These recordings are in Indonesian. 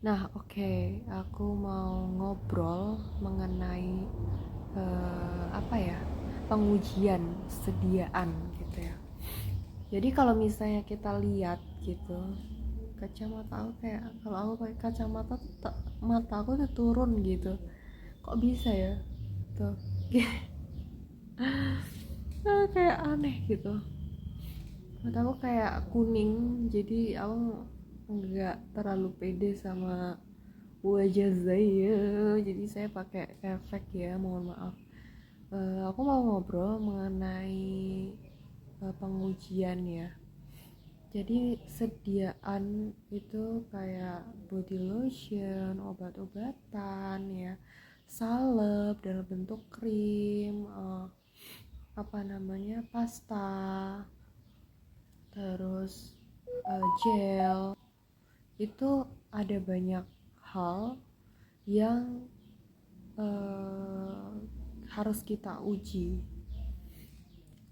Nah, oke, aku mau ngobrol mengenai apa ya? Pengujian sediaan gitu ya. Jadi kalau misalnya kita lihat gitu, kacamata aku kayak kalau aku pakai kacamata tuh mata aku tuh turun gitu. Kok bisa ya? Tuh. Kayak aneh gitu. Mataku kayak kuning, jadi aku nggak terlalu pede sama wajah saya, jadi saya pakai efek ya, mohon maaf. Aku mau ngobrol mengenai pengujian ya. Jadi sediaan itu kayak body lotion, obat-obatan ya, salep dalam bentuk krim, apa namanya, pasta, terus gel. Itu ada banyak hal yang eh, harus kita uji.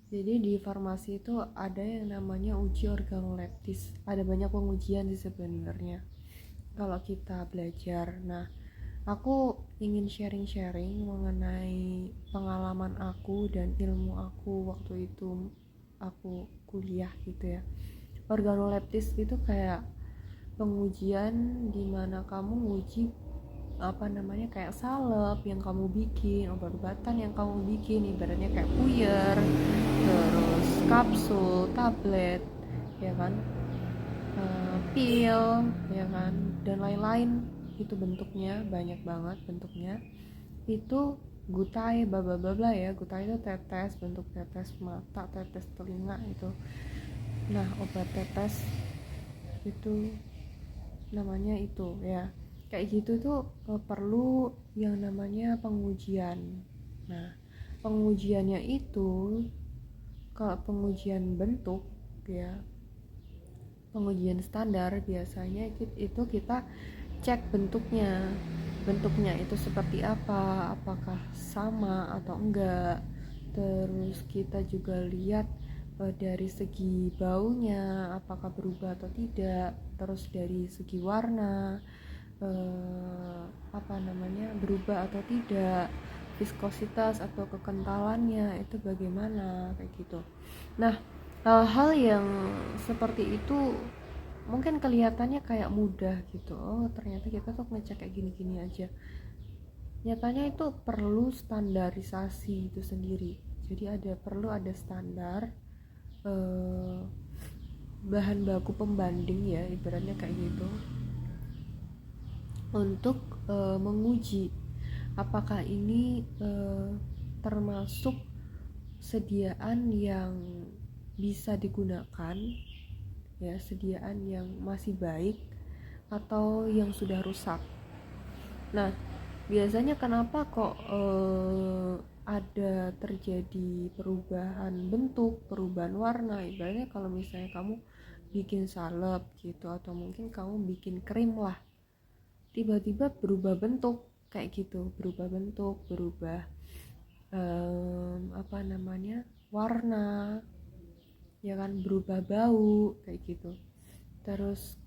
Jadi di farmasi itu ada yang namanya uji organoleptis. Ada banyak pengujian sih sebenarnya kalau kita belajar. Nah, aku ingin sharing-sharing mengenai pengalaman aku dan ilmu aku waktu itu aku kuliah gitu ya. Organoleptis itu kayak pengujian dimana kamu nguji apa namanya, kayak salep yang kamu bikin, obat-obatan yang kamu bikin, ibaratnya kayak puyer, terus kapsul, tablet, ya kan, pil, ya kan, dan lain-lain. Itu bentuknya banyak banget bentuknya. Itu gutai, bla bla bla bla ya. Gutai itu tetes, bentuk tetes mata, tetes telinga itu. Nah, obat tetes itu namanya itu ya. Kayak gitu tuh perlu yang namanya pengujian. Nah, pengujiannya itu kalau pengujian bentuk ya, pengujian standar biasanya itu kita cek bentuknya itu seperti apa, apakah sama atau enggak. Terus kita juga lihat dari segi baunya apakah berubah atau tidak, terus dari segi warna apa namanya, berubah atau tidak, viskositas atau kekentalannya itu bagaimana, kayak gitu. Nah, hal-hal yang seperti itu mungkin kelihatannya kayak mudah gitu. Oh, ternyata kita tuh ngecek kayak gini-gini aja. Nyatanya itu perlu standarisasi itu sendiri. Jadi perlu ada standar eh, bahan baku pembanding ya, ibaratnya kayak gitu, untuk menguji apakah ini termasuk sediaan yang bisa digunakan ya, sediaan yang masih baik atau yang sudah rusak. Nah, biasanya kenapa kok ada terjadi perubahan bentuk, perubahan warna? Ibaratnya kalau misalnya kamu bikin salep gitu, atau mungkin kamu bikin krim lah, tiba-tiba berubah bentuk kayak gitu, berubah bentuk, berubah apa namanya, warna, ya kan, berubah bau kayak gitu. Terus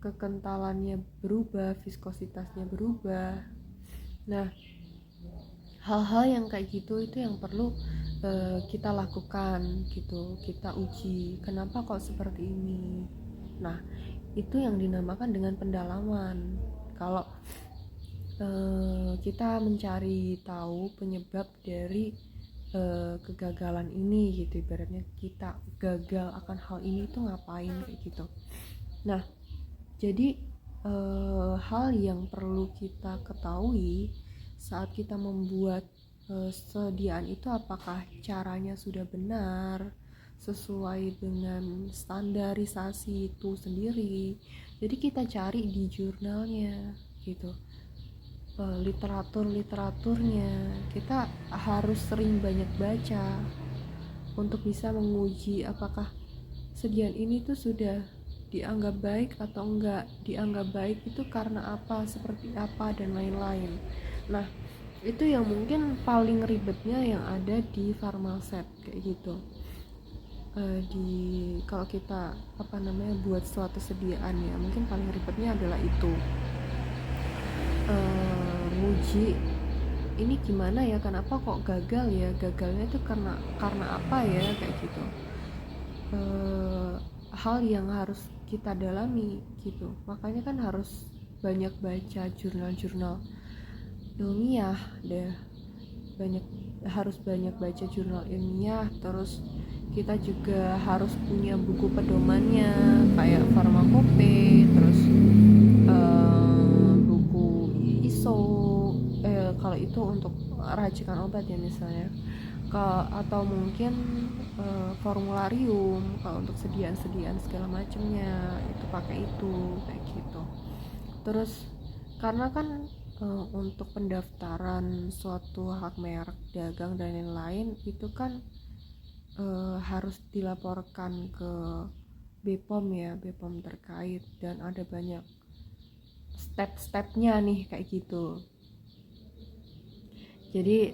kekentalannya berubah, viskositasnya berubah. Nah, hal-hal yang kayak gitu itu yang perlu kita lakukan gitu, kita uji kenapa kok seperti ini. Nah, itu yang dinamakan dengan pendalaman. Kalau kita mencari tahu penyebab dari kegagalan ini gitu, ibaratnya kita gagal akan hal ini tuh ngapain, kayak gitu. Nah, jadi hal yang perlu kita ketahui saat kita membuat sediaan itu, apakah caranya sudah benar sesuai dengan standarisasi itu sendiri. Jadi kita cari di jurnalnya gitu, literaturnya. Kita harus sering banyak baca untuk bisa menguji apakah sediaan ini tuh sudah dianggap baik atau enggak, dianggap baik itu karena apa, seperti apa, dan lain-lain. Nah, itu yang mungkin paling ribetnya yang ada di farmaset kayak gitu. Di Kalau kita apa namanya buat suatu sediaan ya, mungkin paling ribetnya adalah itu. nguji ini gimana ya, kenapa kok gagal ya, gagalnya itu karena apa ya, kayak gitu. Hal yang harus kita dalami gitu. Makanya kan harus banyak baca jurnal-jurnal ilmiah deh, harus banyak baca jurnal ilmiah. Terus kita juga harus punya buku pedomannya kayak farmakope, terus buku ISO, kalau itu untuk racikan obat ya misalnya, atau mungkin formularium kalau untuk sediaan segala macamnya itu pakai itu, kayak gitu. Terus karena kan untuk pendaftaran suatu hak merek dagang dan lain-lain itu kan harus dilaporkan ke BPOM ya, BPOM terkait, dan ada banyak step-stepnya nih kayak gitu. Jadi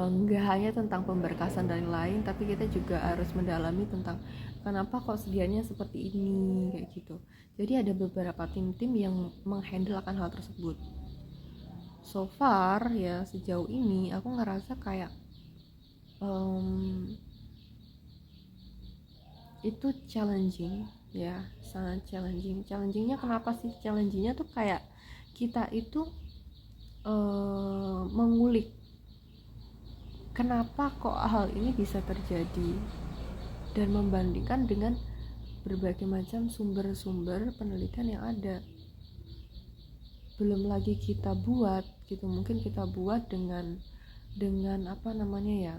nggak hanya tentang pemberkasan dan lain, tapi kita juga harus mendalami tentang kenapa kok sedianya seperti ini, kayak gitu. Jadi ada beberapa tim-tim yang menghandle akan hal tersebut. So far ya sejauh ini aku ngerasa kayak itu challenging ya, sangat challengingnya kenapa sih challengingnya tuh kayak kita itu mengulik kenapa kok hal ini bisa terjadi dan membandingkan dengan berbagai macam sumber-sumber penelitian yang ada. Belum lagi kita buat gitu, mungkin kita buat dengan apa namanya ya,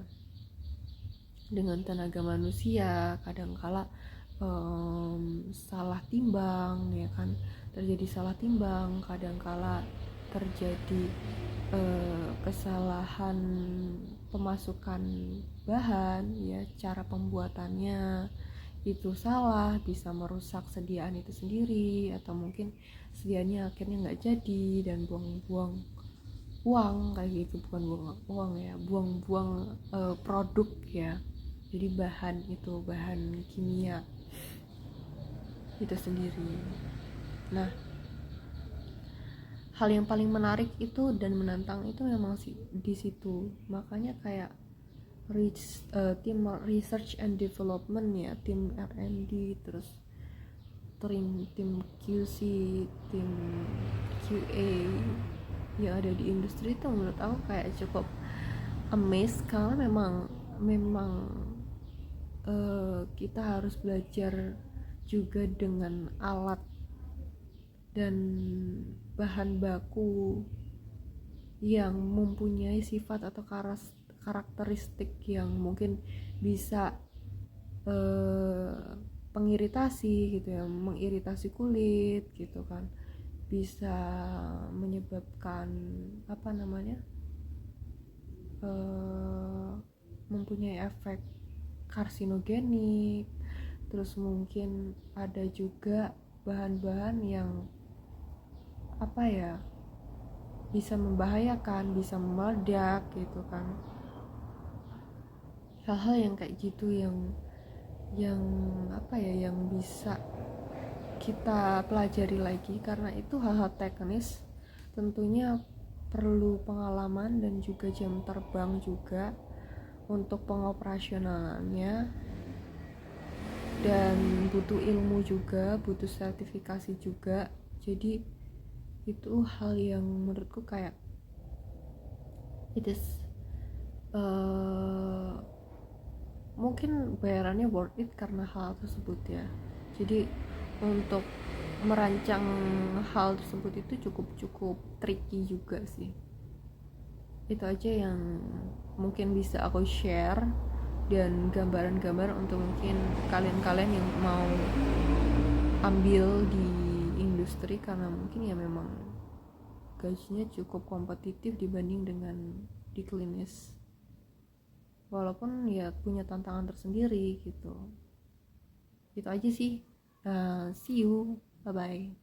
dengan tenaga manusia, kadangkala salah timbang ya kan, terjadi salah timbang, kadangkala terjadi kesalahan pemasukan bahan ya, cara pembuatannya itu salah, bisa merusak sediaan itu sendiri, atau mungkin sediaannya akhirnya nggak jadi dan buang-buang uang kayak gitu. Bukan buang uang ya, buang-buang produk ya, jadi bahan kimia itu sendiri. Nah, hal yang paling menarik itu dan menantang itu memang sih di situ. Makanya kayak tim research and development ya, tim R&D, terus tim QC, tim QA yang ada di industri itu menurut aku kayak cukup amazed, karena memang kita harus belajar juga dengan alat dan bahan baku yang mempunyai sifat atau karakteristik yang mungkin bisa pengiritasi gitu ya, mengiritasi kulit gitu kan, bisa menyebabkan apa namanya, mempunyai efek karsinogenik. Terus mungkin ada juga bahan-bahan yang apa ya, bisa membahayakan, bisa meledak gitu kan. Hal-hal yang kayak gitu yang apa ya, yang bisa kita pelajari lagi, karena itu hal-hal teknis, tentunya perlu pengalaman dan juga jam terbang juga untuk pengoperasionalannya, dan butuh ilmu juga, butuh sertifikasi juga. Jadi itu hal yang menurutku kayak it is mungkin bayarannya worth it karena hal tersebut ya. Jadi untuk merancang hal tersebut itu cukup tricky juga sih. Itu aja yang mungkin bisa aku share, dan gambaran-gambaran untuk mungkin kalian-kalian yang mau ambil di industri, karena mungkin ya memang gajinya cukup kompetitif dibanding dengan di klinis, walaupun ya punya tantangan tersendiri gitu. Itu aja sih. See you, bye bye.